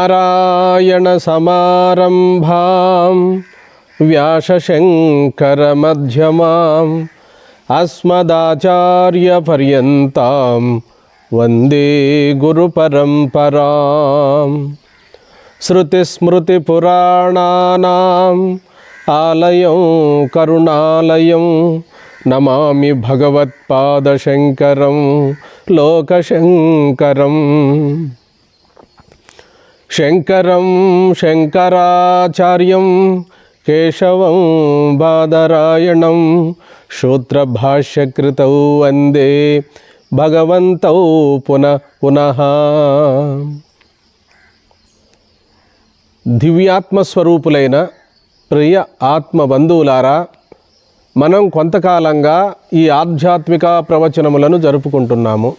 నారాయణసమారంభాం వ్యాసశంకరమధ్యమాం అస్మదాచార్యపర్యంతాం వందే గురుపరంపరాం. శృతిస్మృతిపురాణానాం ఆలయం కరుణాలయం నమామి భగవత్పాదశంకరం లోకశంకరం. శంకరం శంకరాచార్యం కేశవం బాదరాయణం సూత్రభాష్యకృతౌ వందే భగవంతౌ పునః పునః. దివ్యాత్మస్వరూపులైన ప్రియ ఆత్మబంధువులారా, మనం కొంతకాలంగా ఈ ఆధ్యాత్మిక ప్రవచనములను జరుపుకుంటున్నాము.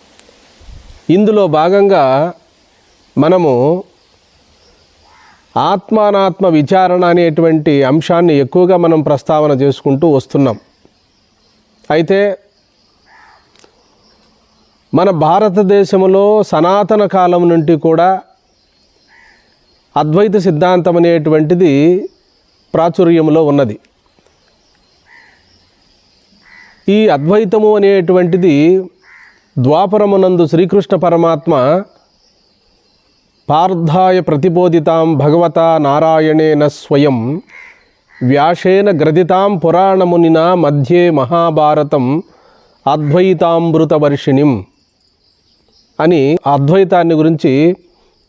ఇందులో భాగంగా మనము ఆత్మానాత్మ విచారణ అనేటువంటి అంశాన్ని ఎక్కువగా మనం ప్రస్తావన చేసుకుంటూ వస్తున్నాం. అయితే మన భారతదేశంలో సనాతన కాలం నుండి కూడా అద్వైత సిద్ధాంతం అనేటువంటిది ప్రాచుర్యంలో ఉన్నది. ఈ అద్వైతము అనేటువంటిది ద్వాపరమునందు శ్రీకృష్ణ పరమాత్మ పార్థాయ ప్రతిబోధితాం భగవతా నారాయణేన స్వయం వ్యాసేన గ్రథితాం పురాణమునినా మధ్యే మహాభారతం అద్వైతామృతవర్షిణిం అని అద్వైతాన్ని గురించి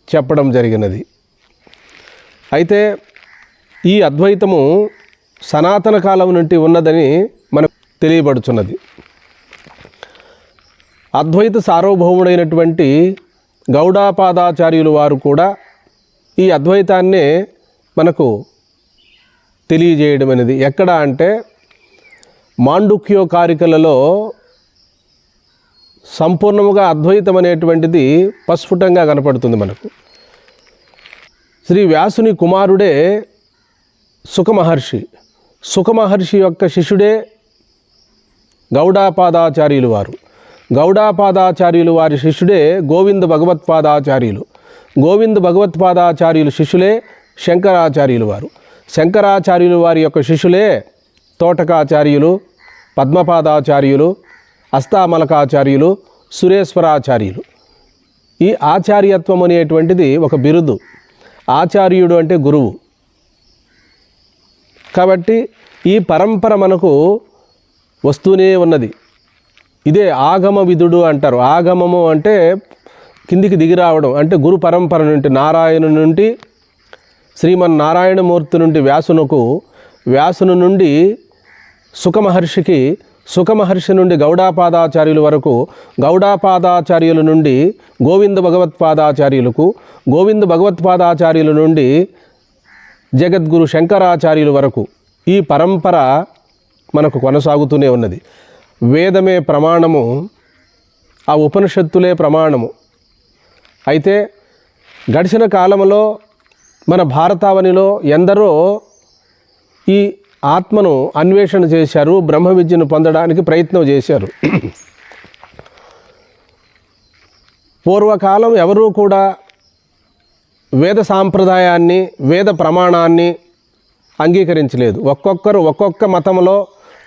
చెప్పడం జరిగినది. అయితే ఈ అద్వైతము సనాతన కాలం నుండి ఉన్నదని మనకు తెలియబడుచున్నది. అద్వైత సార్వభౌముడైనటువంటి గౌడాపాదాచార్యులు వారు కూడా ఈ అద్వైతాన్నే మనకు తెలియజేయడం అనేది ఎక్కడ అంటే మాండుక్యోకారికలలో సంపూర్ణముగా అద్వైతం అనేటువంటిది పస్ఫుటంగా కనపడుతుంది మనకు. శ్రీ వ్యాసుని కుమారుడే సుఖమహర్షి. సుఖమహర్షి యొక్క శిష్యుడే గౌడాపాదాచార్యులు వారు. గౌడాపాదాచార్యులు వారి శిష్యుడే గోవింద భగవత్పాదాచార్యులు. గోవింద భగవత్పాదాచార్యులు శిష్యులే శంకరాచార్యులు వారు. శంకరాచార్యులు వారి యొక్క శిష్యులే తోటకాచార్యులు, పద్మపాదాచార్యులు, అస్తామలకాచార్యులు, సురేశ్వరాచార్యులు. ఈ ఆచార్యత్వం అనేటువంటిది ఒక బిరుదు. ఆచార్యుడు అంటే గురువు. కాబట్టి ఈ పరంపర మనకు వస్తూనే ఉన్నది. ఇదే ఆగమ విధుడు అంటారు. ఆగమము అంటే కిందికి దిగి రావడం, అంటే గురు పరంపర నుండి నారాయణు నుండి శ్రీమన్నారాయణమూర్తి నుండి వ్యాసునకు, వ్యాసును నుండి సుఖమహర్షికి, సుఖమహర్షి నుండి గౌడాపాదాచార్యుల వరకు, గౌడాపాదాచార్యుల నుండి గోవింద భగవత్పాదాచార్యులకు, గోవింద భగవత్పాదాచార్యుల నుండి జగద్గురు శంకరాచార్యుల వరకు ఈ పరంపర మనకు కొనసాగుతూనే ఉన్నది. వేదమే ప్రమాణము, ఆ ఉపనిషత్తులే ప్రమాణము. అయితే గడిచిన కాలంలో మన భారతావనిలో ఎందరో ఈ ఆత్మను అన్వేషణ చేశారు, బ్రహ్మ విద్యను పొందడానికి ప్రయత్నం చేశారు. పూర్వకాలం ఎవరూ కూడా వేద సాంప్రదాయాన్ని, వేద ప్రమాణాన్ని అంగీకరించలేదు. ఒక్కొక్కరు ఒక్కొక్క మతంలో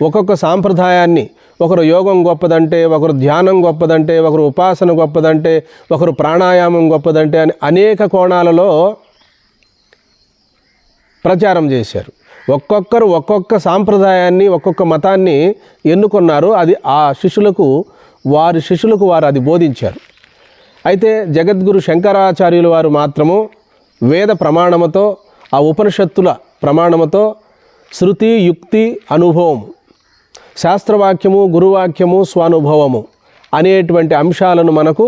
ఒక్కొక్క సాంప్రదాయాన్ని, ఒకరు యోగం గొప్పదంటే, ఒకరు ధ్యానం గొప్పదంటే, ఒకరు ఉపాసన గొప్పదంటే, ఒకరు ప్రాణాయామం గొప్పదంటే అని అనేక కోణాలలో ప్రచారం చేశారు. ఒక్కొక్కరు ఒక్కొక్క సాంప్రదాయాన్ని, ఒక్కొక్క మతాన్ని ఎన్నుకున్నారు. అది ఆ శిష్యులకు, వారి శిష్యులకు వారు అది బోధించారు. అయితే జగద్గురు శంకరాచార్యుల వారు మాత్రము వేద ప్రమాణముతో, ఆ ఉపనిషత్తుల ప్రమాణముతో శృతి, యుక్తి, అనుభవం, శాస్త్రవాక్యము, గురువాక్యము, స్వానుభవము అనేటువంటి అంశాలను మనకు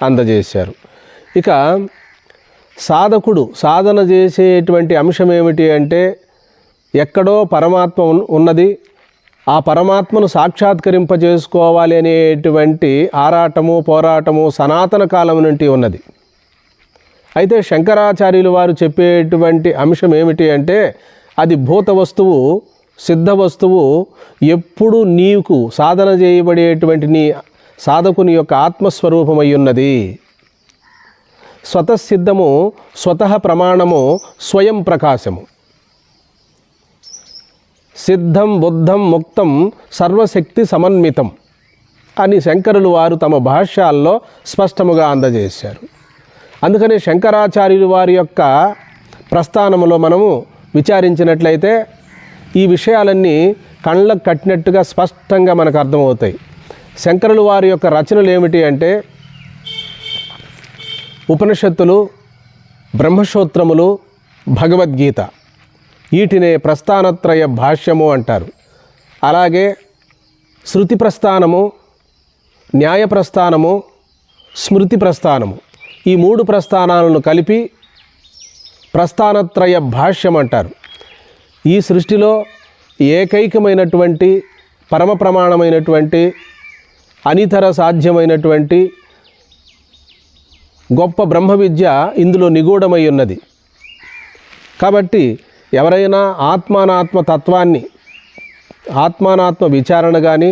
అందజేశారు. ఇక సాధకుడు సాధన చేసేటువంటి అంశం ఏమిటి అంటే, ఎక్కడో పరమాత్మ ఉన్నది, ఆ పరమాత్మను సాక్షాత్కరింపజేసుకోవాలి అనేటువంటి ఆరాటము, పోరాటము సనాతన కాలం నుండి ఉన్నది. అయితే శంకరాచార్యులు వారు చెప్పేటువంటి అంశం ఏమిటి అంటే, అది భూత వస్తువు, సిద్ధ వస్తువు, ఎప్పుడు నీకు సాధన చేయబడేటువంటి నీ సాధకుని యొక్క ఆత్మస్వరూపమై ఉన్నది. స్వతసిద్ధము, స్వతః ప్రమాణము, స్వయం ప్రకాశము. సిద్ధం బుద్ధం ముక్తం సర్వశక్తి సమన్వితం అని శంకరులు వారు తమ భాష్యాల్లో స్పష్టముగా అందజేశారు. అందుకని శంకరాచార్యులు వారి యొక్క ప్రస్థానములో మనము విచారించినట్లయితే ఈ విషయాలన్నీ కళ్ళకు కట్టినట్టుగా స్పష్టంగా మనకు అర్థమవుతాయి. శంకరులు వారి యొక్క రచనలు ఏమిటి అంటే ఉపనిషత్తులు, బ్రహ్మసూత్రములు, భగవద్గీత, వీటినే ప్రస్థానత్రయ భాష్యము అంటారు. అలాగే శృతి ప్రస్థానము, న్యాయ ప్రస్థానము, స్మృతి ప్రస్థానము, ఈ 3 ప్రస్థానాలను కలిపి ప్రస్థానత్రయ భాష్యం అంటారు. ఈ సృష్టిలో ఏకైకమైనటువంటి పరమ ప్రమాణమైనటువంటి అనితర సాధ్యమైనటువంటి గొప్ప బ్రహ్మ విద్య ఇందులో నిగూఢమై ఉన్నది. కాబట్టి ఎవరైనా ఆత్మానాత్మ తత్వాన్ని, ఆత్మానాత్మ విచారణ కానీ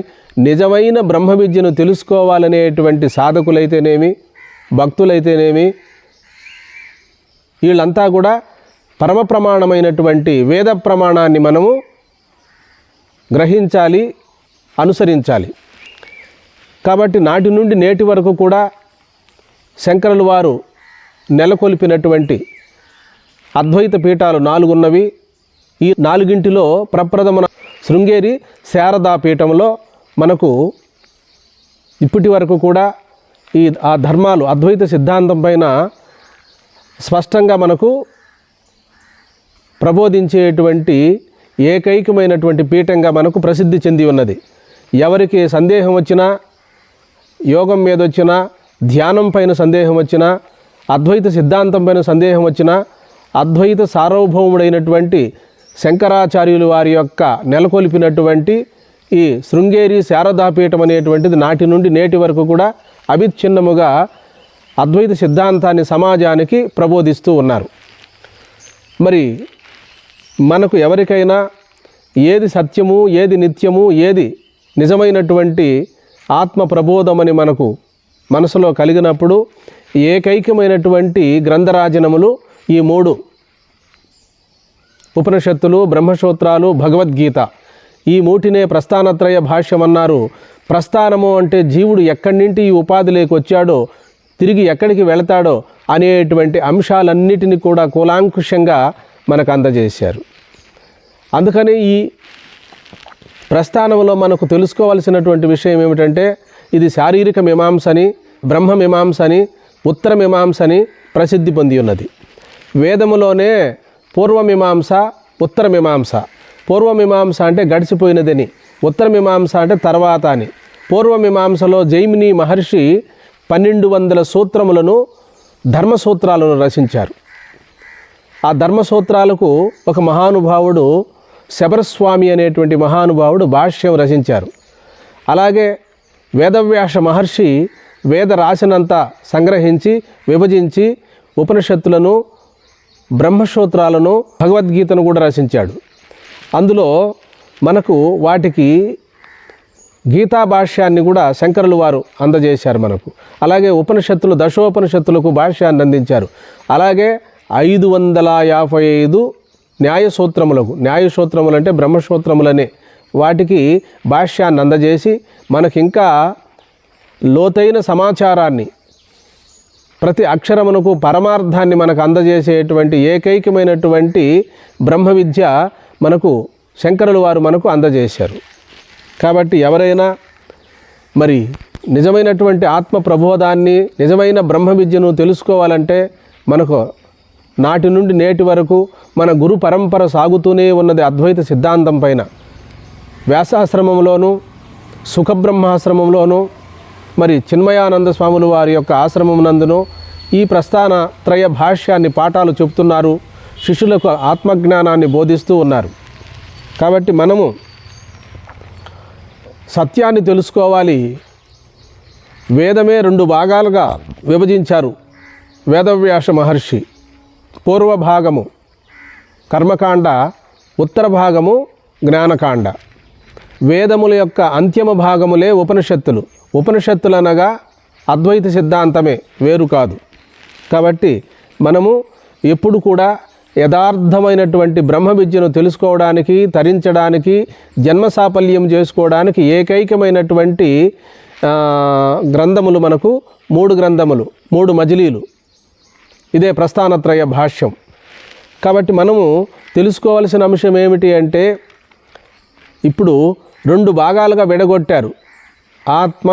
నిజమైన బ్రహ్మ విద్యను తెలుసుకోవాలనేటువంటి సాధకులైతేనేమి, భక్తులైతేనేమి, వీళ్ళంతా కూడా పరమ ప్రమాణమైనటువంటి వేద ప్రమాణాన్ని మనము గ్రహించాలి, అనుసరించాలి. కాబట్టి నాటి నుండి నేటి వరకు కూడా శంకరులు వారు నెలకొల్పినటువంటి అద్వైత పీఠాలు 4 ఉన్నవి. ఈ 4ంటిలో ప్రప్రథమ శృంగేరి శారదా పీఠంలో మనకు ఇప్పటి వరకు కూడా ఆ ధర్మాలు అద్వైత సిద్ధాంతం పైన స్పష్టంగా మనకు ప్రబోధించేటువంటి ఏకైకమైనటువంటి పీఠంగా మనకు ప్రసిద్ధి చెంది ఉన్నది. ఎవరికి సందేహం వచ్చినా, యోగం మీద వచ్చినా, ధ్యానం పైన సందేహం వచ్చినా, అద్వైత సిద్ధాంతం పైన సందేహం వచ్చినా, అద్వైత సార్వభౌముడైనటువంటి శంకరాచార్యులు వారి యొక్క నెలకొల్పినటువంటి ఈ శృంగేరి శారదాపీఠం అనేటువంటిది నాటి నుండి నేటి వరకు కూడా అవిచ్ఛిన్నముగా అద్వైత సిద్ధాంతాన్ని సమాజానికి ప్రబోధిస్తూ ఉన్నారు. మరి మనకు ఎవరికైనా ఏది సత్యము, ఏది నిత్యము, ఏది నిజమైనటువంటి ఆత్మ ప్రబోధమని మనకు మనసులో కలిగినప్పుడు ఏకైకమైనటువంటి గ్రంథరాజనములు ఈ 3 ఉపనిషత్తులు, బ్రహ్మసూత్రాలు, భగవద్గీత, ఈ 3నే ప్రస్థానత్రయ భాష్యం అన్నారు. ప్రస్థానము అంటే జీవుడు ఎక్కడి నుండి ఈ ఉపాధిలోకి వచ్చాడో, తిరిగి ఎక్కడికి వెళతాడో అనేటువంటి అంశాలన్నిటినీ కూడా కూలాంకుషంగా మనకు అందజేశారు. అందుకని ఈ ప్రస్థానంలో మనకు తెలుసుకోవాల్సినటువంటి విషయం ఏమిటంటే ఇది శారీరక మీమాంసని, బ్రహ్మ మీమాంసని, ఉత్తర మీమాంసని ప్రసిద్ధి పొంది ఉన్నది. వేదములోనే పూర్వమీమాంస, ఉత్తర మీమాంస. పూర్వమీమాంస అంటే గడిచిపోయినదని, ఉత్తర మీమాంస అంటే తర్వాత అని. పూర్వమీమాంసలో జైమిని మహర్షి 1200 సూత్రములను, ధర్మసూత్రాలను రచించారు. ఆ ధర్మసూత్రాలకు ఒక మహానుభావుడు శబరస్వామి అనేటువంటి మహానుభావుడు భాష్యం రచించారు. అలాగే వేదవ్యాస మహర్షి వేద రాశనంతా సంగ్రహించి విభజించి ఉపనిషత్తులను, బ్రహ్మసూత్రాలను, భగవద్గీతను కూడా రచించాడు. అందులో మనకు వాటికి గీతా భాష్యాన్ని కూడా శంకరులు వారు అందజేశారు మనకు. అలాగే ఉపనిషత్తులు, దశోపనిషత్తులకు భాష్యాన్ని అందించారు. అలాగే 555 న్యాయసూత్రములకు, న్యాయసూత్రములు అంటే బ్రహ్మసూత్రములనే వాటికి భాష్యాన్ని అందజేసి మనకింకా లోతైన సమాచారాన్ని, ప్రతి అక్షరమునకు పరమార్థాన్ని మనకు అందజేసేటువంటి ఏకైకమైనటువంటి బ్రహ్మ విద్య మనకు శంకరులు వారు మనకు అందజేశారు. కాబట్టి ఎవరైనా మరి నిజమైనటువంటి ఆత్మ ప్రబోధాన్ని, నిజమైన బ్రహ్మ విద్యను తెలుసుకోవాలంటే మనకు నాటి నుండి నేటి వరకు మన గురు పరంపర సాగుతూనే ఉన్నది అద్వైత సిద్ధాంతం పైన. వ్యాసాశ్రమంలోను, సుఖబ్రహ్మాశ్రమంలోను, మరి చిన్మయానంద స్వాముల వారి యొక్క ఆశ్రమమునందును ఈ ప్రస్థాన త్రయ భాష్యాన్ని పాఠాలు చెప్తున్నారు. శిష్యులకు ఆత్మజ్ఞానాన్ని బోధిస్తూ ఉన్నారు. కాబట్టి మనము సత్యాన్ని తెలుసుకోవాలి. వేదమే 2 భాగాలుగా విభజించారు వేదవ్యాస మహర్షి. పూర్వ భాగము కర్మకాండ, ఉత్తర భాగము జ్ఞానకాండ. వేదముల యొక్క అంత్యమ భాగములే ఉపనిషత్తులు. ఉపనిషత్తులనగా అద్వైత సిద్ధాంతమే, వేరు కాదు. కాబట్టి మనము ఎప్పుడు కూడా యథార్థమైనటువంటి బ్రహ్మ విద్యను తెలుసుకోవడానికి, తరించడానికి, జన్మ సాఫల్యం చేసుకోవడానికి ఏకైకమైనటువంటి గ్రంథములు మనకు 3 గ్రంథములు, 3 మజిలీలు. ఇదే ప్రస్థానత్రయ భాష్యం. కాబట్టి మనము తెలుసుకోవాల్సిన అంశం ఏమిటి అంటే, ఇప్పుడు 2 భాగాలుగా విడగొట్టారు. ఆత్మ,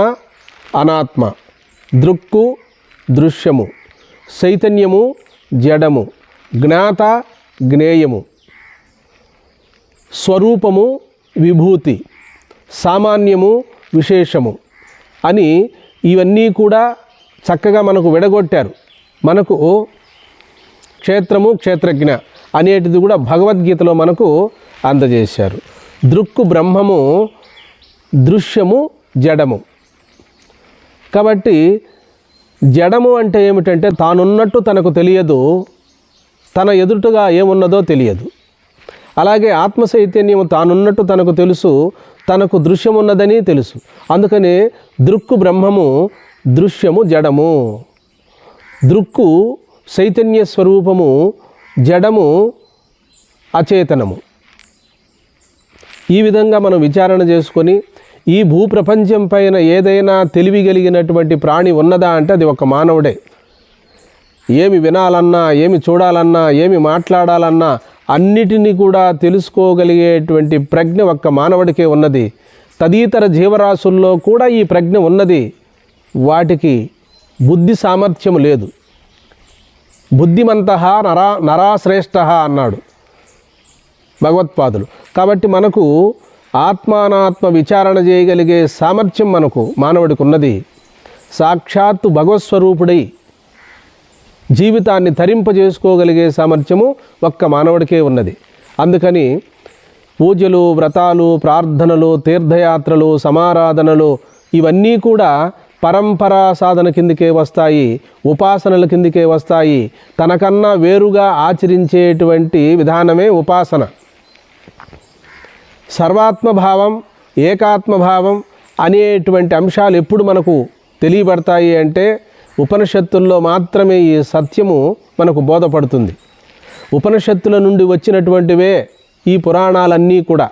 అనాత్మ, దృక్కు, దృశ్యము, చైతన్యము, జడము, జ్ఞాత, జ్ఞేయము, స్వరూపము, విభూతి, సామాన్యము, విశేషము అని ఇవన్నీ కూడా చక్కగా మనకు విడగొట్టారు. మనకు క్షేత్రము, క్షేత్రజ్ఞ అనేటిది కూడా భగవద్గీతలో మనకు అందజేశారు. దృక్కు బ్రహ్మము, దృశ్యము జడము. కాబట్టి జడము అంటే ఏమిటంటే తానున్నట్టు తనకు తెలియదు, తన ఎదుటగా ఏమున్నదో తెలియదు. అలాగే ఆత్మ చైతన్యము తానున్నట్టు తనకు తెలుసు, తనకు దృశ్యం ఉన్నదని తెలుసు. అందుకనే దృక్కు బ్రహ్మము, దృశ్యము జడము. దృక్కు చైతన్య స్వరూపము, జడము అచేతనము. ఈ విధంగా మనం విచారణ చేసుకొని ఈ భూప్రపంచం పైన ఏదైనా తెలివి కలిగినటువంటి ప్రాణి ఉన్నదా అంటే అది ఒక మానవుడే. ఏమి వినాలన్నా, ఏమి చూడాలన్నా, ఏమి మాట్లాడాలన్నా అన్నిటినీ కూడా తెలుసుకోగలిగేటువంటి ప్రజ్ఞ ఒక్క మానవుడికే ఉన్నది. తదితర జీవరాశుల్లో కూడా ఈ ప్రజ్ఞ ఉన్నది. వాటికి బుద్ధి సామర్థ్యం లేదు. బుద్ధిమంతః నరాశ్రేష్ఠ అన్నాడు భగవత్పాదులు. కాబట్టి మనకు ఆత్మానాత్మ విచారణ చేయగలిగే సామర్థ్యం మనకు మానవుడికి ఉన్నది. సాక్షాత్తు భగవత్స్వరూపుడై జీవితాన్ని తరింపజేసుకోగలిగే సామర్థ్యము ఒక్క మానవుడికే ఉన్నది. అందుకని పూజలు, వ్రతాలు, ప్రార్థనలు, తీర్థయాత్రలు, సమారాధనలు ఇవన్నీ కూడా పరంపరా సాధన కిందికే వస్తాయి, ఉపాసనల కిందికే వస్తాయి. తనకన్నా వేరుగా ఆచరించేటువంటి విధానమే ఉపాసన. సర్వాత్మభావం, ఏకాత్మభావం అనేటువంటి అంశాలు ఎప్పుడు మనకు తెలియబడతాయి అంటే ఉపనిషత్తుల్లో మాత్రమే ఈ సత్యము మనకు బోధపడుతుంది. ఉపనిషత్తుల నుండి వచ్చినటువంటివే ఈ పురాణాలన్నీ కూడా,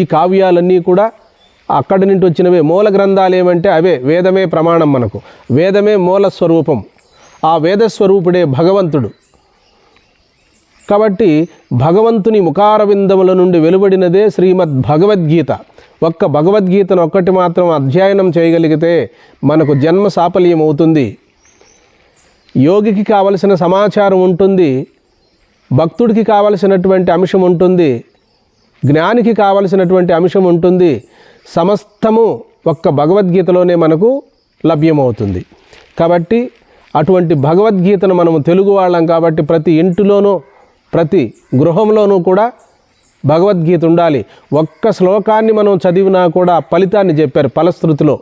ఈ కావ్యాలన్నీ కూడా అక్కడి నుండి వచ్చినవే. మూల గ్రంథాలు ఏమంటే అవే. వేదమే ప్రమాణం మనకు. వేదమే మూల స్వరూపం. ఆ వేదస్వరూపుడే భగవంతుడు. కాబట్టి భగవంతుని ముఖారవిందముల నుండి వెలువడినదే శ్రీమద్ భగవద్గీత. ఒక్క భగవద్గీతను ఒక్కటి మాత్రం అధ్యయనం చేయగలిగితే మనకు జన్మ సాఫల్యం అవుతుంది. యోగికి కావలసిన సమాచారం ఉంటుంది, భక్తుడికి కావలసినటువంటి అంశం ఉంటుంది, జ్ఞానికి కావలసినటువంటి అంశం ఉంటుంది. సమస్తము ఒక్క భగవద్గీతలోనే మనకు లభ్యమవుతుంది. కాబట్టి అటువంటి భగవద్గీతను మనము తెలుగు వాళ్ళం కాబట్టి ప్రతి ఇంటిలోనూ, ప్రతి గృహంలోనూ కూడా భగవద్గీత ఉండాలి. ఒక్క శ్లోకాన్ని మనం చదివినా కూడా ఫలితాన్ని చెప్పారు ఫలశ్రుతిలో.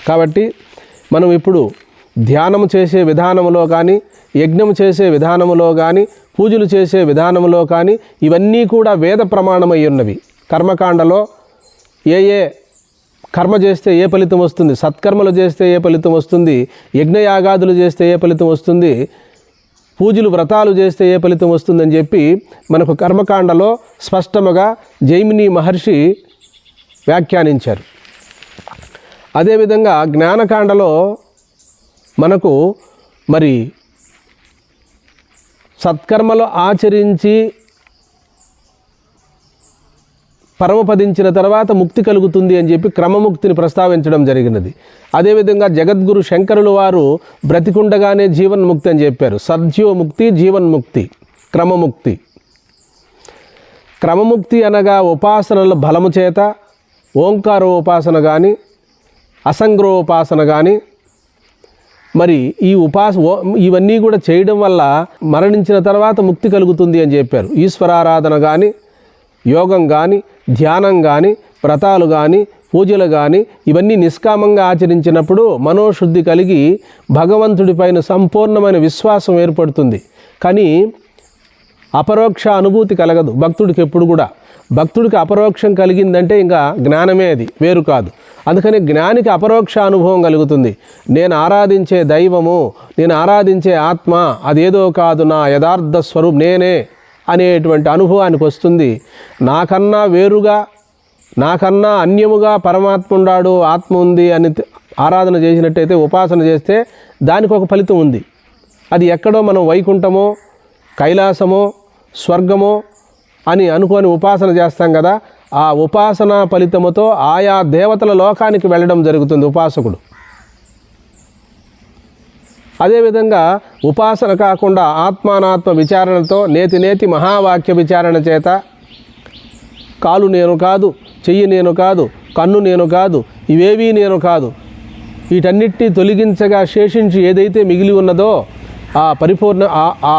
కాబట్టి మనం ఇప్పుడు ధ్యానం చేసే విధానంలో కానీ, యజ్ఞం చేసే విధానంలో కానీ, పూజలు చేసే విధానంలో కానీ ఇవన్నీ కూడా వేద ప్రమాణమై ఉన్నవి. కర్మకాండలో ఏ కర్మ చేస్తే ఏ ఫలితం వస్తుంది, సత్కర్మలు చేస్తే ఏ ఫలితం వస్తుంది, యజ్ఞయాగాదులు చేస్తే ఏ ఫలితం వస్తుంది, పూజలు వ్రతాలు చేస్తే ఏ ఫలితం వస్తుందని చెప్పి మనకు కర్మకాండలో స్పష్టముగా జైమిని మహర్షి వ్యాఖ్యానించారు. అదేవిధంగా జ్ఞానకాండలో మనకు మరి సత్కర్మలు ఆచరించి పరమపదించిన తర్వాత ముక్తి కలుగుతుంది అని చెప్పి క్రమముక్తిని ప్రస్తావించడం జరిగినది. అదేవిధంగా జగద్గురు శంకరులు వారు బ్రతికుండగానే జీవన్ముక్తి అని చెప్పారు. సద్యోముక్తి, జీవన్ముక్తి, క్రమముక్తి. క్రమముక్తి అనగా ఉపాసనల బలము చేత ఓంకారోపాసన కానీ, అసంగ్రోపాసన కానీ, మరి ఇవన్నీ కూడా చేయడం వల్ల మరణించిన తర్వాత ముక్తి కలుగుతుంది అని చెప్పారు. ఈశ్వరారాధన కానీ, యోగం కానీ, ధ్యానం కానీ, వ్రతాలు కానీ, పూజలు కానీ ఇవన్నీ నిష్కామంగా ఆచరించినప్పుడు మనోశుద్ధి కలిగి భగవంతుడిపైన సంపూర్ణమైన విశ్వాసం ఏర్పడుతుంది. కానీ అపరోక్ష అనుభూతి కలగదు భక్తుడికి ఎప్పుడు కూడా. భక్తుడికి అపరోక్షం కలిగిందంటే ఇంకా జ్ఞానమే, అది వేరు కాదు. అందుకని జ్ఞానికి అపరోక్ష అనుభవం కలుగుతుంది. నేను ఆరాధించే దైవము, నేను ఆరాధించే ఆత్మ అదేదో కాదు, నా యథార్థ స్వరూపం నేనే అనేటువంటి అనుభవానికి వస్తుంది. నాకన్నా వేరుగా, నాకన్నా అన్యముగా పరమాత్మ ఉన్నాడు, ఆత్మ ఉంది అని ఆరాధన చేసినట్టయితే, ఉపాసన చేస్తే దానికి ఒక ఫలితం ఉంది. అది ఎక్కడో మనం వైకుంఠమో కైలాసమో స్వర్గమో అని అనుకొని ఉపాసన చేస్తాం కదా, ఆ ఉపాసన ఫలితముతో ఆయా దేవతల లోకానికి వెళ్ళడం జరుగుతుంది ఉపాసకుడు. అదేవిధంగా ఉపాసన కాకుండా ఆత్మానాత్మ విచారణతో నేతి నేతి మహావాక్య విచారణ చేత కాలు నేను కాదు, చెయ్యి నేను కాదు, కన్ను నేను కాదు, ఇవేవీ నేను కాదు, వీటన్నిటినీ తొలగించగా శేషించి ఏదైతే మిగిలి ఉన్నదో ఆ పరిపూర్ణ ఆ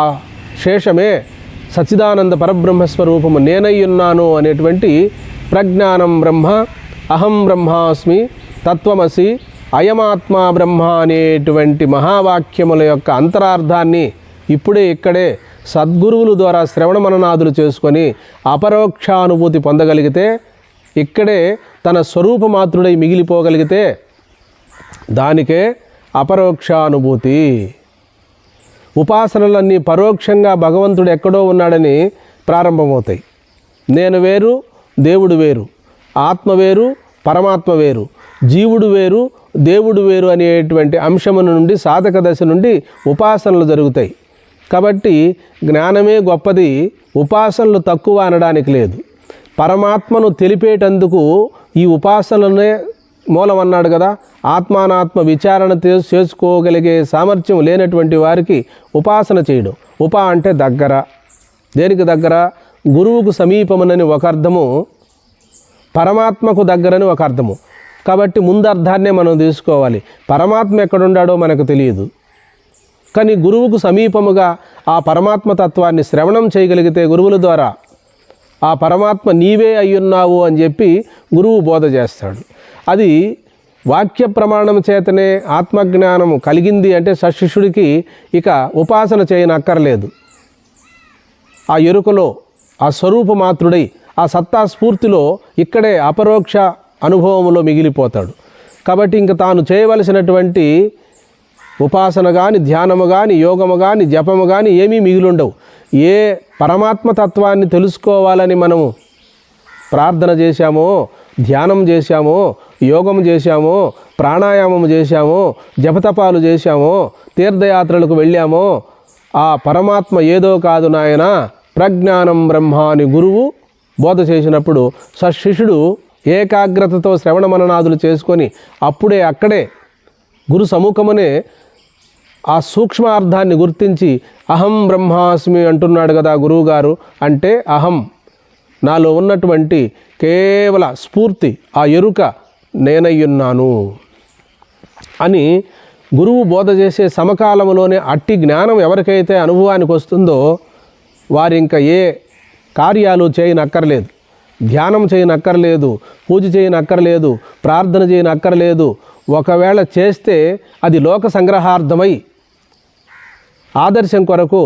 శేషమే సచ్చిదానంద పరబ్రహ్మస్వరూపము నేనయ్యున్నాను అనేటువంటి ప్రజ్ఞానం బ్రహ్మ, అహం బ్రహ్మాస్మి, తత్వమసి, అయమాత్మా బ్రహ్మ అనేటువంటి మహావాక్యముల యొక్క అంతరార్థాన్ని ఇప్పుడే ఇక్కడే సద్గురువుల ద్వారా శ్రవణ మననాదులు చేసుకొని అపరోక్షానుభూతి పొందగలిగితే, ఇక్కడే తన స్వరూపమాత్రుడై మిగిలిపోగలిగితే దానికే అపరోక్షానుభూతి. ఉపాసనలన్నీ పరోక్షంగా భగవంతుడు ఎక్కడో ఉన్నాడని ప్రారంభమవుతాయి. నేను వేరు, దేవుడు వేరు, ఆత్మ వేరు, పరమాత్మ వేరు, జీవుడు వేరు, దేవుడు వేరు అనేటువంటి అంశము నుండి, సాధక దశ నుండి ఉపాసనలు జరుగుతాయి. కాబట్టి జ్ఞానమే గొప్పది, ఉపాసనలు తక్కువ అనడానికి లేదు. పరమాత్మను తెలిపేటందుకు ఈ ఉపాసనలనే మూలం అన్నాడు కదా. ఆత్మానాత్మ విచారణ చేసుకోగలిగే సామర్థ్యం లేనటువంటి వారికి ఉపాసన చేయడం. అంటే దగ్గర, దేనికి దగ్గర? గురువుకు సమీపమునని ఒక అర్థము, పరమాత్మకు దగ్గరని ఒక అర్థము. కాబట్టి ముందు అర్థాన్నే మనం తీసుకోవాలి. పరమాత్మ ఎక్కడున్నాడో మనకు తెలియదు, కానీ గురువుకు సమీపముగా ఆ పరమాత్మ తత్వాన్ని శ్రవణం చేయగలిగితే గురువుల ద్వారా ఆ పరమాత్మ నీవే అయ్యున్నావు అని చెప్పి గురువు బోధ చేస్తాడు. అది వాక్య ప్రమాణం చేతనే ఆత్మజ్ఞానము కలిగింది అంటే సశిష్యుడికి ఇక ఉపాసన చేయనక్కర్లేదు. ఆ ఎరుకలో, ఆ స్వరూపమాత్రుడై, ఆ సత్తా స్ఫూర్తిలో ఇక్కడే అపరోక్ష అనుభవములో మిగిలిపోతాడు. కాబట్టి ఇంక తాను చేయవలసినటువంటి ఉపాసన కానీ, ధ్యానము కానీ, యోగము కానీ, జపము కానీ ఏమీ మిగిలుండవు. ఏ పరమాత్మ తత్వాన్ని తెలుసుకోవాలని మనము ప్రార్థన చేశామో, ధ్యానం చేశామో, యోగం చేశామో, ప్రాణాయామం చేశామో, జపతపాలు చేశామో, తీర్థయాత్రలకు వెళ్ళామో, ఆ పరమాత్మ ఏదో కాదు నాయన, ప్రజ్ఞానం బ్రహ్మ అని గురువు బోధ చేసినప్పుడు సశిష్యుడు ఏకాగ్రతతో శ్రవణ మననాదులు చేసుకొని అప్పుడే అక్కడే గురు సముఖమునే ఆ సూక్ష్మార్థాన్ని గుర్తించి అహం బ్రహ్మాస్మి అంటున్నాడు కదా గురువుగారు. అంటే అహం, నాలో ఉన్నటువంటి కేవల స్ఫూర్తి, ఆ ఎరుక నేనయ్యున్నాను అని గురువు బోధ చేసే సమకాలంలోనే అట్టి జ్ఞానం ఎవరికైతే అనుభవానికి వస్తుందో వారు ఇంకా ఏ కార్యాలు చేయనక్కర్లేదు, ధ్యానం చేయనక్కర్లేదు, పూజ చేయనక్కర్లేదు, ప్రార్థన చేయనక్కర్లేదు. ఒకవేళ చేస్తే అది లోక సంగ్రహార్థమై ఆదర్శం కొరకు,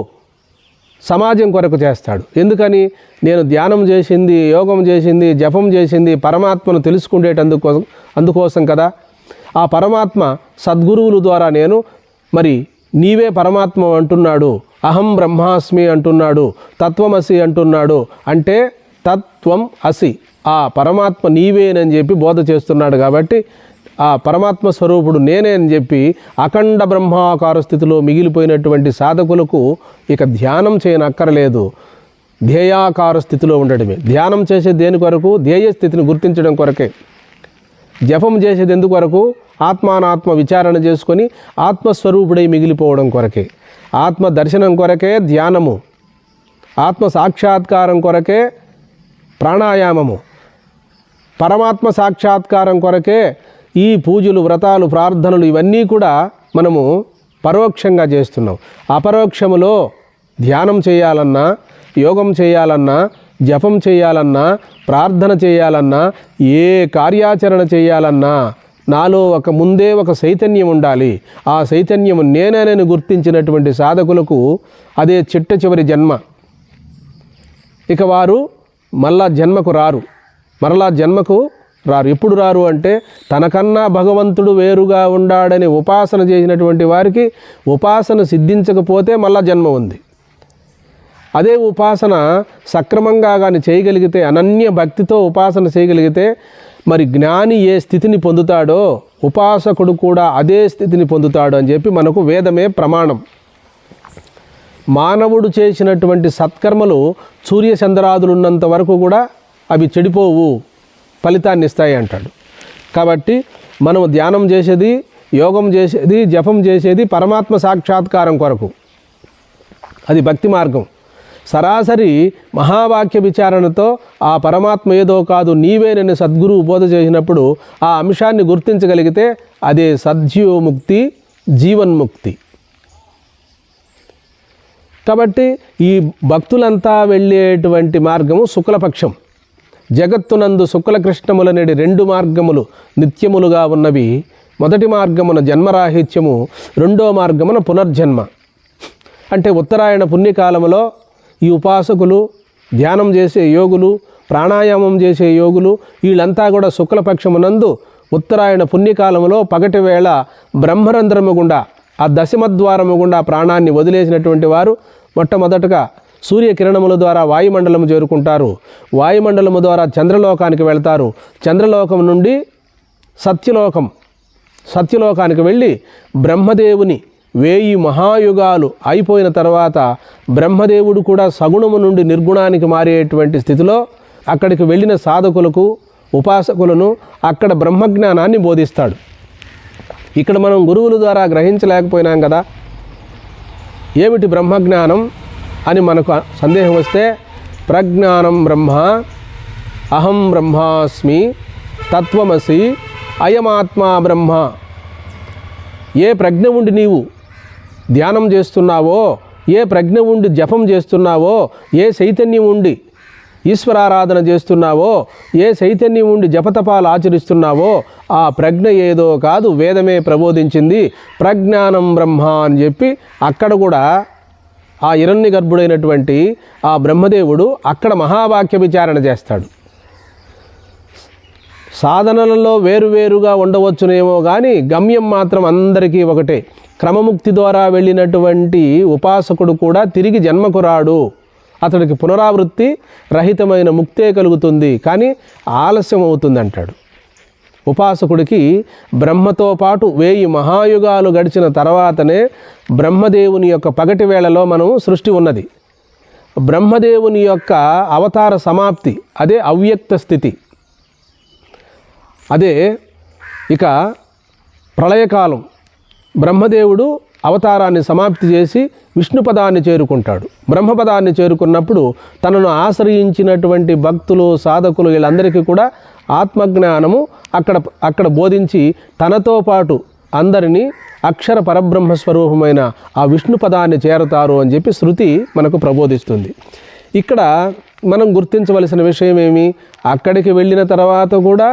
సమాజం కొరకు చేస్తాడు. ఎందుకని? నేను ధ్యానం చేసింది, యోగం చేసింది, జపం చేసింది పరమాత్మను అందుకోసం కదా. ఆ పరమాత్మ సద్గురువుల ద్వారా నేను మరి నీవే పరమాత్మ అంటున్నాడు, అహం బ్రహ్మాస్మి అంటున్నాడు, తత్వమసి అంటున్నాడు. అంటే తత్వం అసి, ఆ పరమాత్మ నీవేనని చెప్పి బోధ చేస్తున్నాడు. కాబట్టి ఆ పరమాత్మ స్వరూపుడు నేనే అని చెప్పి అఖండ బ్రహ్మాకార స్థితిలో మిగిలిపోయినటువంటి సాధకులకు ఇక ధ్యానం చేయనక్కర్లేదు, ధ్యేయాకార స్థితిలో ఉండడమే. ధ్యానం చేసే దేని కొరకు? ధ్యేయ స్థితిని గుర్తించడం కొరకే. జపం చేసేది ఎందుకు కొరకు? ఆత్మానాత్మ విచారణ చేసుకొని ఆత్మస్వరూపుడై మిగిలిపోవడం కొరకే. ఆత్మ దర్శనం కొరకే ధ్యానము, ఆత్మ సాక్షాత్కారం కొరకే ప్రాణాయామము, పరమాత్మ సాక్షాత్కారం కొరకే ఈ పూజలు, వ్రతాలు, ప్రార్థనలు ఇవన్నీ కూడా మనము పరోక్షంగా చేస్తున్నాం. అపరోక్షములో ధ్యానం చేయాలన్నా, యోగం చేయాలన్నా, జపం చేయాలన్నా, ప్రార్థన చేయాలన్నా, ఏ కార్యాచరణ చేయాలన్నా నాలో ముందే ఒక చైతన్యం ఉండాలి. ఆ చైతన్యము నేనేనని గుర్తించినటువంటి సాధకులకు అదే చిట్ట చివరి జన్మ. ఇక వారు మళ్ళా జన్మకు రారు, మరలా జన్మకు రారు. ఎప్పుడు రారు అంటే తనకన్నా భగవంతుడు వేరుగా ఉండాడని ఉపాసన చేసినటువంటి వారికి ఉపాసన సిద్ధించకపోతే మళ్ళా జన్మ ఉంది. అదే ఉపాసన సక్రమంగా కానీ చేయగలిగితే, అనన్య భక్తితో ఉపాసన చేయగలిగితే మరి జ్ఞాని ఏ స్థితిని పొందుతాడో ఉపాసకుడు కూడా అదే స్థితిని పొందుతాడు అని చెప్పి మనకు వేదమే ప్రమాణం. మానవుడు చేసినటువంటి సత్కర్మలు సూర్యచంద్రాదులు ఉన్నంత వరకు కూడా అవి చెడిపోవు, ఫలితాన్ని ఇస్తాయి అంటాడు. కాబట్టి మనం ధ్యానం చేసేది, యోగం చేసేది, జపం చేసేది పరమాత్మ సాక్షాత్కారం కొరకు. అది భక్తి మార్గం. సరాసరి మహావాక్య విచారణతో ఆ పరమాత్మ ఏదో కాదు నీవేనని సద్గురువు బోధ చేసినప్పుడు ఆ అంశాన్ని గుర్తించగలిగితే అదే సద్జీవముక్తి, జీవన్ముక్తి. కాబట్టి ఈ భక్తులంతా వెళ్ళేటువంటి మార్గము శుక్లపక్షం. జగత్తునందు శుక్లకృష్ణములనేటి 2 మార్గములు నిత్యములుగా ఉన్నవి. మొదటి మార్గమున జన్మరాహిత్యము, రెండో మార్గమున పునర్జన్మ. అంటే ఉత్తరాయణ పుణ్యకాలములో ఈ ఉపాసకులు, ధ్యానం చేసే యోగులు, ప్రాణాయామం చేసే యోగులు వీళ్ళంతా కూడా శుక్లపక్షమునందు ఉత్తరాయణ పుణ్యకాలములో పగటి వేళ బ్రహ్మరంధ్రము గుండా, ఆ దశమద్వారము గుండా ప్రాణాన్ని వదిలేసినటువంటి వారు మొట్టమొదటగా సూర్యకిరణముల ద్వారా వాయుమండలము చేరుకుంటారు. వాయుమండలము ద్వారా చంద్రలోకానికి వెళ్తారు. చంద్రలోకం నుండి సత్యలోకానికి వెళ్ళి బ్రహ్మదేవుని 1000 మహాయుగాలు అయిపోయిన తర్వాత బ్రహ్మదేవుడు కూడా సగుణము నుండి నిర్గుణానికి మారేటువంటి స్థితిలో అక్కడికి వెళ్ళిన సాధకులకు, ఉపాసకులను అక్కడ బ్రహ్మజ్ఞానాన్ని బోధిస్తాడు. ఇక్కడ మనం గురువుల ద్వారా గ్రహించలేకపోయినాం కదా. ఏమిటి బ్రహ్మజ్ఞానం అని మనకు సందేహం వస్తే, ప్రజ్ఞానం బ్రహ్మ, అహం బ్రహ్మాస్మి, తత్వమసి, అయమాత్మా బ్రహ్మ. ఏ ప్రజ్ఞ ఉండి నీవు ధ్యానం చేస్తున్నావో, ఏ ప్రజ్ఞ ఉండి జపం చేస్తున్నావో, ఏ చైతన్యం ఉండి ఈశ్వరారాధన చేస్తున్నావో, ఏ చైతన్యం ఉండి జపతపాలు ఆచరిస్తున్నావో ఆ ప్రజ్ఞ ఏదో కాదు, వేదమే ప్రబోధించింది. ప్రజ్ఞానం బ్రహ్మ అని చెప్పి అక్కడ కూడా ఆ హిరణ్య గర్భుడైనటువంటి ఆ బ్రహ్మదేవుడు అక్కడ మహావాక్య విచారణ చేస్తాడు. సాధనలలో వేరువేరుగా ఉండవచ్చునేమో కానీ గమ్యం మాత్రం అందరికీ ఒకటే. క్రమముక్తి ద్వారా వెళ్ళినటువంటి ఉపాసకుడు కూడా తిరిగి జన్మకు రాడు. అతడికి పునరావృత్తి రహితమైన ముక్తే కలుగుతుంది, కానీ ఆలస్యం అవుతుంది అంటాడు. ఉపాసకుడికి బ్రహ్మతో పాటు 1000 మహాయుగాలు గడిచిన తర్వాతనే బ్రహ్మదేవుని యొక్క పగటి వేళలో మనం సృష్టి ఉన్నది. బ్రహ్మదేవుని యొక్క అవతార సమాప్తి, అదే అవ్యక్త స్థితి. అదే ఇక ప్రళయకాలం. బ్రహ్మదేవుడు అవతారాన్ని సమాప్తి చేసి విష్ణుపదాన్ని చేరుకుంటాడు. బ్రహ్మపదాన్ని చేరుకున్నప్పుడు తనను ఆశ్రయించినటువంటి భక్తులు, సాధకులు వీళ్ళందరికీ కూడా ఆత్మజ్ఞానము అక్కడ బోధించి తనతో పాటు అందరినీ అక్షర పరబ్రహ్మస్వరూపమైన ఆ విష్ణుపదాన్ని చేరతారు అని చెప్పి శృతి మనకు ప్రబోధిస్తుంది. ఇక్కడ మనం గుర్తించవలసిన విషయం ఏమి, అక్కడికి వెళ్ళిన తర్వాత కూడా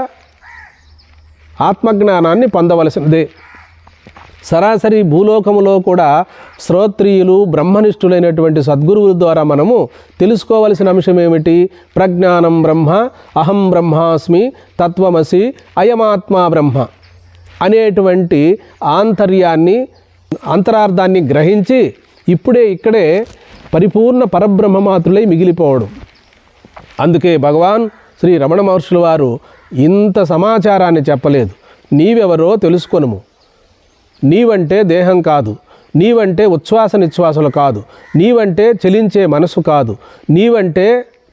ఆత్మజ్ఞానాన్ని పొందవలసినదే. సరాసరి భూలోకములో కూడా శ్రోత్రియులు, బ్రహ్మనిష్ఠులైనటువంటి సద్గురువుల ద్వారా మనము తెలుసుకోవలసిన అంశం ఏమిటి? ప్రజ్ఞానం బ్రహ్మ, అహం బ్రహ్మాస్మి, తత్వమసి, అయమాత్మా బ్రహ్మ అనేటువంటి అంతరార్థాన్ని గ్రహించి ఇక్కడే పరిపూర్ణ పరబ్రహ్మమాత్రులై మిగిలిపోవడం. అందుకే భగవాన్ శ్రీ రమణ మహర్షుల వారు ఇంత సమాచారాన్ని చెప్పలేదు. నీవెవరో తెలుసుకొనుము. నీవంటే దేహం కాదు, నీవంటే ఉచ్ఛ్వాస నిశ్వాసలు కాదు, నీవంటే చలించే మనసు కాదు, నీవంటే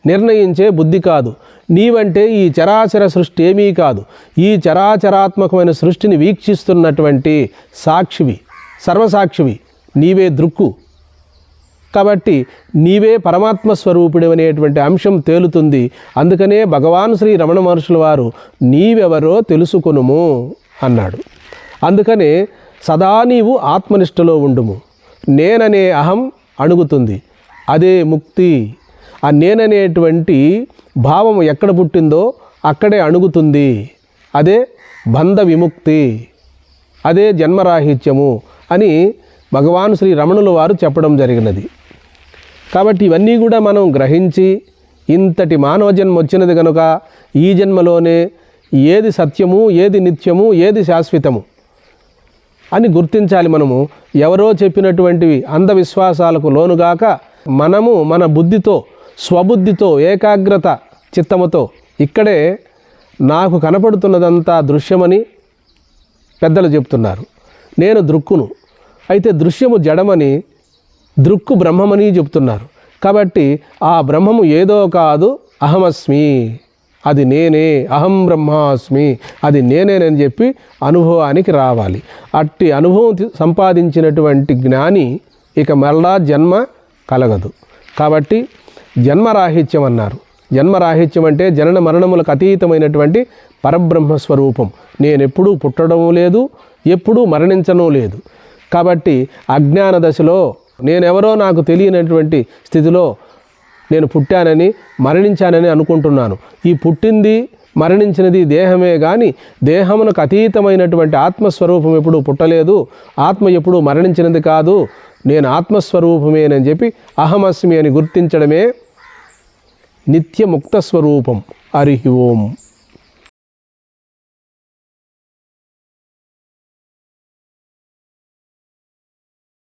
నిర్ణయించే బుద్ధి కాదు, నీవంటే ఈ చరాచర సృష్టి ఏమీ కాదు. ఈ చరాచరాత్మకమైన సృష్టిని వీక్షిస్తున్నటువంటి సాక్షివి, సర్వసాక్షివి, నీవే దృక్కు. కాబట్టి నీవే పరమాత్మ స్వరూపుడు అనేటువంటి అంశం తేలుతుంది. అందుకనే భగవాన్ శ్రీ రమణ మహర్షుల వారు నీవెవరో తెలుసుకొనుము అన్నాడు. అందుకనే సదా నీవు ఆత్మనిష్టలో ఉండుము. నేననే అహం అణుగుతుంది, అదే ముక్తి. ఆ నేననేటువంటి భావము ఎక్కడ పుట్టిందో అక్కడే అణుగుతుంది. అదే బంధ విముక్తి, అదే జన్మరాహిత్యము అని భగవాన్ శ్రీ రమణుల వారు చెప్పడం జరిగినది. కాబట్టి ఇవన్నీ కూడా మనం గ్రహించి ఇంతటి మానవ జన్మ వచ్చినది కనుక ఈ జన్మలోనే ఏది సత్యము, ఏది నిత్యము, ఏది శాశ్వతము అని గుర్తించాలి. మనము ఎవరో చెప్పినటువంటివి అంధవిశ్వాసాలకు లోనుగాక మనము మన బుద్ధితో, స్వబుద్ధితో, ఏకాగ్రత చిత్తముతో ఇక్కడే నాకు కనపడుతున్నదంతా దృశ్యమని పెద్దలు చెప్తున్నారు. నేను దృక్కును, అయితే దృశ్యము జడమని, దృక్కు బ్రహ్మమని చెప్తున్నారు. కాబట్టి ఆ బ్రహ్మము ఏదో కాదు, అహమస్మి, అది నేనే, అహం బ్రహ్మాస్మి, అది నేనేనని చెప్పి అనుభవానికి రావాలి. అట్టి అనుభవం సంపాదించినటువంటి జ్ఞాని ఇక మరలా జన్మ కలగదు. కాబట్టి జన్మరాహిత్యం అన్నారు. జన్మరాహిత్యం అంటే జనన మరణములకు అతీతమైనటువంటి పరబ్రహ్మస్వరూపం. నేనెప్పుడూ పుట్టడం లేదు, ఎప్పుడూ మరణించడం లేదు. కాబట్టి అజ్ఞాన దశలో నేనెవరో నాకు తెలియనటువంటి స్థితిలో నేను పుట్టానని, మరణించానని అనుకుంటున్నాను. ఈ పుట్టింది, మరణించినది దేహమే కానీ దేహమునకు అతీతమైనటువంటి ఆత్మస్వరూపం ఎప్పుడూ పుట్టలేదు, ఆత్మ ఎప్పుడూ మరణించినది కాదు, నేను ఆత్మస్వరూపమేనని చెప్పి అహమస్మి అని గుర్తించడమే నిత్యముక్త స్వరూపం. హరి ఓం.